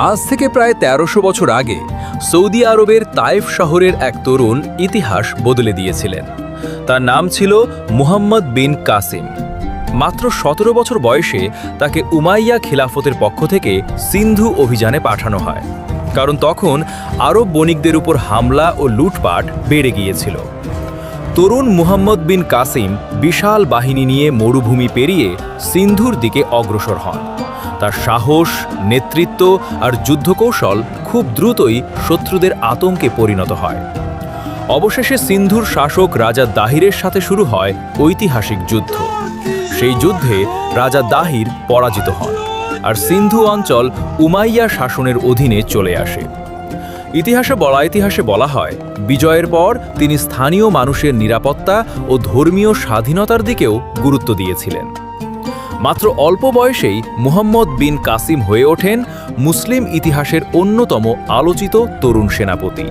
আজ থেকে প্রায় ১৩০০ বছর আগে সৌদি আরবের তায়েফ শহরের এক তরুণ ইতিহাস বদলে দিয়েছিলেন। তার নাম ছিল মুহাম্মদ বিন কাসিম। মাত্র ১৭ বছর বয়সে তাকে উমাইয়া খিলাফতের পক্ষ থেকে সিন্ধু অভিযানে পাঠানো হয়, কারণ তখন আরব বণিকদের উপর হামলা ও লুটপাট বেড়ে গিয়েছিল। তরুণ মুহাম্মদ বিন কাসিম বিশাল বাহিনী নিয়ে মরুভূমি পেরিয়ে সিন্ধুর দিকে অগ্রসর হন। তার সাহস, নেতৃত্ব আর যুদ্ধকৌশল খুব দ্রুতই শত্রুদের আতঙ্কে পরিণত হয়। অবশেষে সিন্ধুর শাসক রাজা দাহিরের সাথে শুরু হয় ঐতিহাসিক যুদ্ধ। সেই যুদ্ধে রাজা দাহির পরাজিত হন, আর সিন্ধু অঞ্চল উমাইয়া শাসনের অধীনে চলে আসে। ইতিহাসে বলা হয়, বিজয়ের পর তিনি স্থানীয় মানুষের নিরাপত্তা ও ধর্মীয় স্বাধীনতার দিকেও গুরুত্ব দিয়েছিলেন। মাত্র অল্প বয়সেই মুহাম্মদ বিন কাসিম হয়ে ওঠেন মুসলিম ইতিহাসের অন্যতম আলোচিত তরুণ সেনাপতি।